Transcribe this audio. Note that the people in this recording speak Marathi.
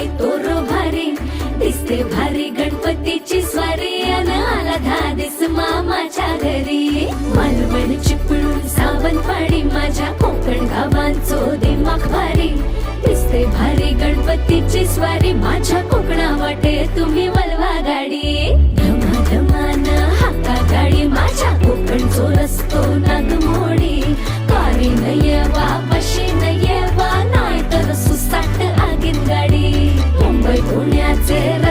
लय तोर भारी दिसते भारी गणपतीची स्वारी अन आला धादिस मामाच्या घरी मालवण चिपळूण सावंतवाडी माझ्या कोकण गावांचो दिमाग भारी दिसते भारी गणपतीची स्वारी माझ्या कोकणा वाटे तुम्ही वलवा गाडी धमाधमान हाका गाडी माझ्या कोकणचो रस्तो नागमोडी कारी नये वापशी